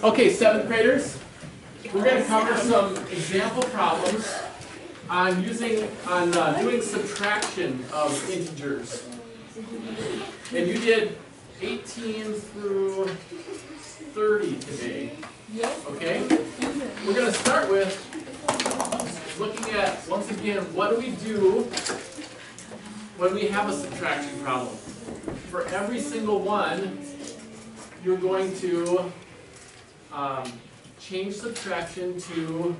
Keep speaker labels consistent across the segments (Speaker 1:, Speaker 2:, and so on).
Speaker 1: Okay, 7th graders, we're going to cover some example problems on doing subtraction of integers. And you did 18 through 30 today. Okay? We're going to start with looking at, once again, what do we do when we have a subtraction problem? For every single one, you're going to change subtraction to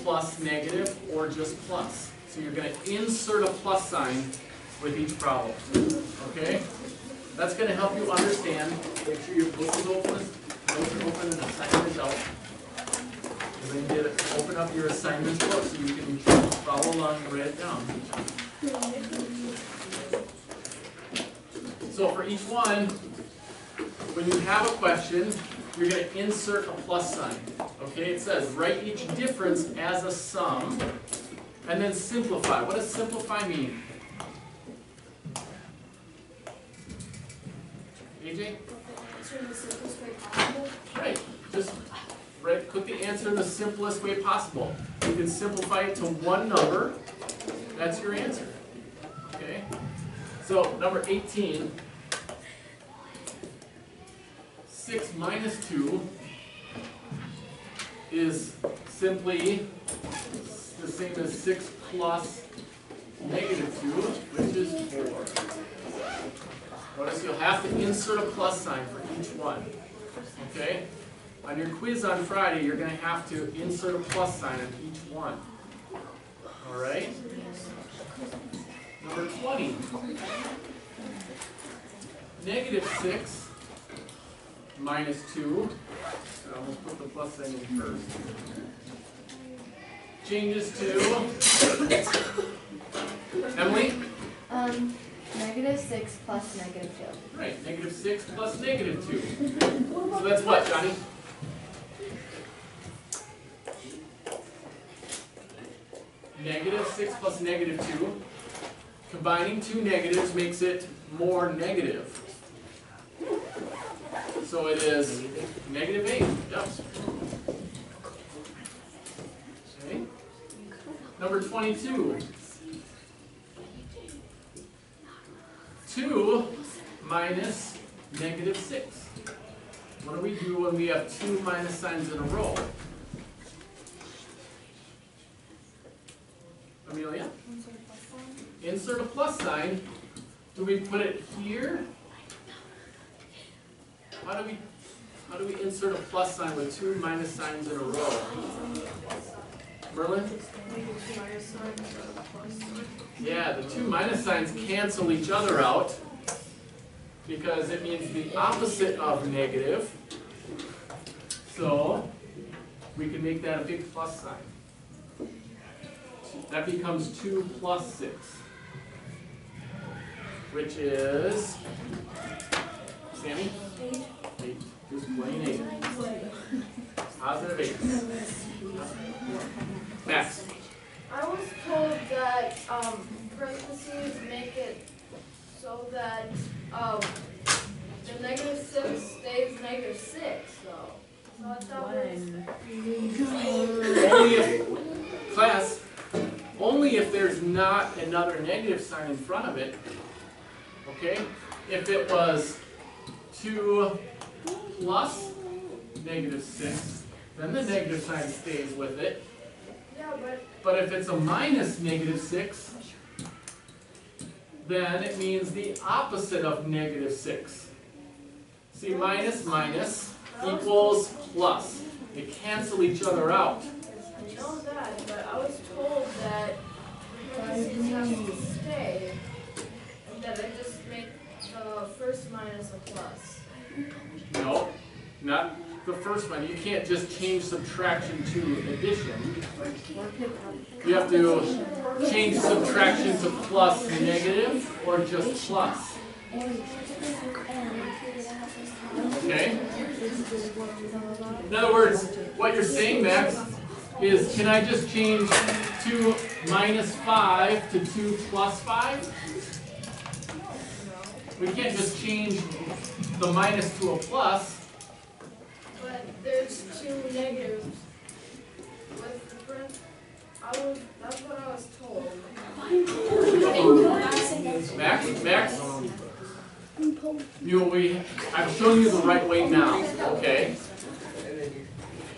Speaker 1: plus, negative, or just plus. So you're going to insert a plus sign with each problem. Okay? That's going to help you understand. Make sure your book is open, notes are open, and assignment is out. And then open up your assignment book so you can follow along and write it down. So for each one, when you have a question, you're going to insert a plus sign. Okay, it says write each difference as a sum, and then simplify. What does simplify mean? AJ?
Speaker 2: Answer in the simplest way possible.
Speaker 1: Right. Just put the answer in the simplest way possible. You can simplify it to one number. That's your answer. Okay? So, number 18. 6 minus 2 is simply the same as 6 plus negative 2, which is 4. Notice you'll have to insert a plus sign for each one. Okay? On your quiz on Friday, you're going to have to insert a plus sign on each one. Alright? Number 20. Negative 6 minus 2. I almost put the plus sign in first. Changes to Emily?
Speaker 2: Negative 6 plus negative 2.
Speaker 1: Right, negative 6 plus negative 2. So that's what, Johnny? Negative 6 plus negative 2. Combining two negatives makes it more negative. So it is negative 8. Yep. Okay. Number 22. 2 minus negative 6. What do we do when we have two minus signs in a row? Amelia? Insert a plus sign. Do we put it here? How do we insert a plus sign with two minus signs in a row? Merlin? Yeah, the two minus signs cancel each other out because it means the opposite of negative. So we can make that a big plus sign. That becomes 2 plus 6, which is, Sammy? 8. Just plain 8. Positive 8. Max?
Speaker 3: I was told that parentheses make it so that the negative 6 stays negative 6. So I thought that was
Speaker 1: Only if there's not another negative sign in front of it. Okay? If it was 2 plus negative 6, then the negative sign stays with it.
Speaker 3: Yeah,
Speaker 1: but if it's a minus negative 6, then it means the opposite of negative 6. See, minus minus equals plus. They cancel each other out.
Speaker 3: I know that, but I was told that parentheses have to stay, and that I just make the first minus a plus.
Speaker 1: No, not the first one. You can't just change subtraction to addition. You have to change subtraction to plus negative or just plus. Okay? In other words, what you're saying, Max, is can I just change 2 minus 5 to 2 plus 5? We can't just change the minus to a plus. way now, okay?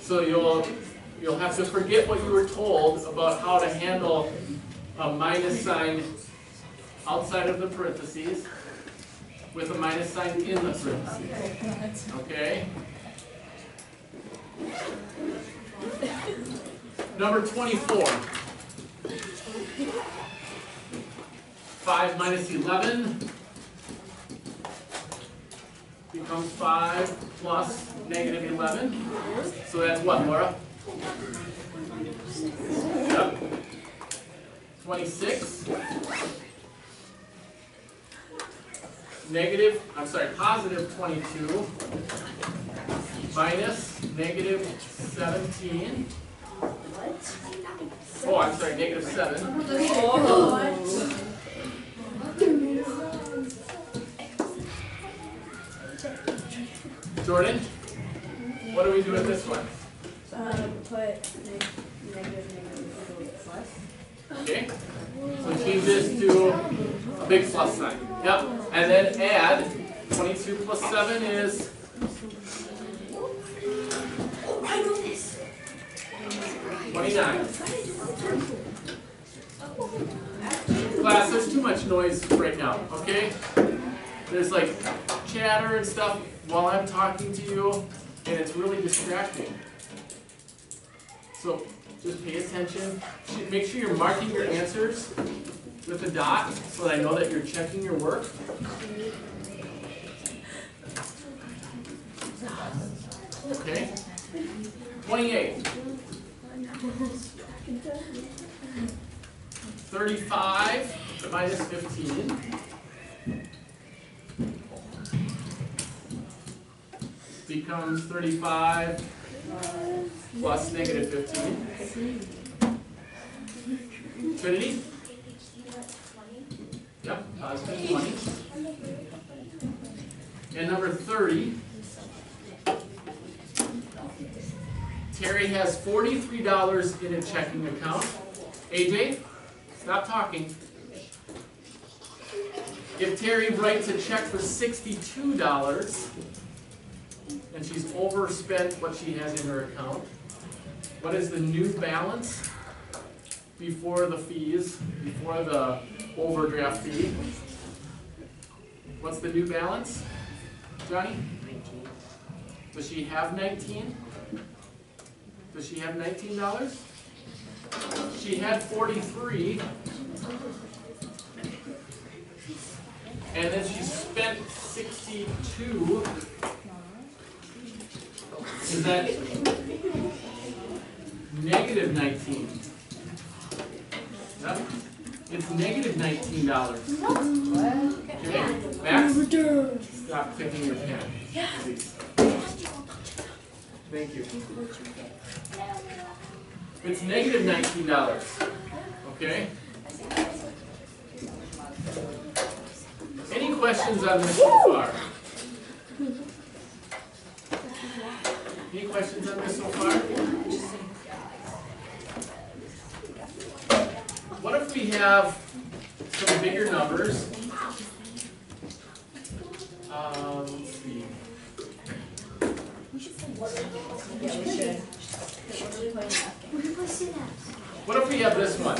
Speaker 1: So you'll have to forget what you were told about how to handle a minus sign outside of the parentheses with a minus sign in the parentheses, okay? Number 24. 5 minus 11 becomes 5 plus negative 11. So that's what, Laura? Yep. 26. Positive 22 minus negative 17. Oh, I'm sorry, negative 7. Jordan, what do we do with this one?
Speaker 2: Put negative plus.
Speaker 1: Okay, so change this to a big plus sign. Yep, and then add 22 plus 7 is 29. Class, there's too much noise right now, okay? There's like chatter and stuff while I'm talking to you, and it's really distracting. So just pay attention. Make sure you're marking your answers with a dot so that I know that you're checking your work. Okay. 28. 35 minus 15 becomes 35 plus negative 15. Trinity? Yep, positive 20. And number 30. Terry has $43 in a checking account. AJ, stop talking. If Terry writes a check for $62 and she's overspent what she has in her account, what is the new balance before the fees, before the overdraft fee? What's the new balance, Johnny? 19. Does she have 19? Does she have $19? She had 43, and then she spent 62. Is that negative 19? Yep. It's negative $19. Okay, Max, stop clicking your pen, please. Thank you. It's negative $19. Okay? Any questions on this so far? Any questions on this so far? What if we have some bigger numbers? Let's see. What if we have this one?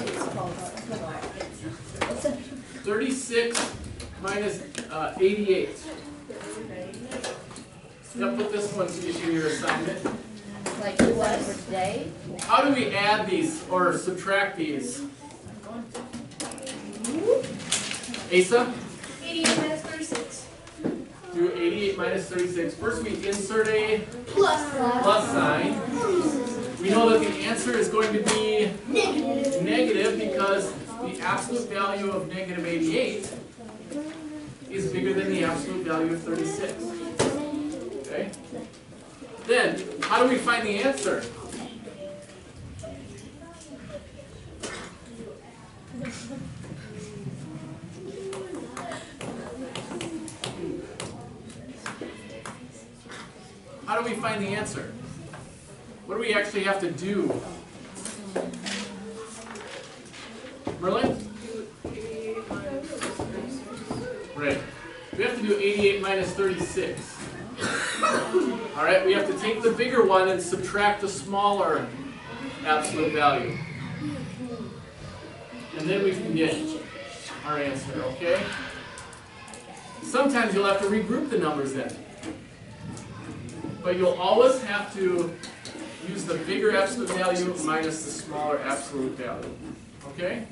Speaker 1: 36 minus 88. Now put this one to your assignment.
Speaker 2: Like what for today?
Speaker 1: How do we add these or subtract these? Asa?
Speaker 3: 88 minus 36.
Speaker 1: Do 88 minus 36. First we insert a
Speaker 3: Plus
Speaker 1: sign. We know that the answer is going to be negative because the absolute value of negative 88 is bigger than the absolute value of 36. Okay? Then, how do we find the answer? How do we find the answer? What do we actually have to do? Merlin? Right. We have to do 88 minus 36. All right, we have to take the bigger one and subtract the smaller absolute value. And then we can get our answer, okay? Sometimes you'll have to regroup the numbers then. But you'll always have to use the bigger absolute value minus the smaller absolute value, okay?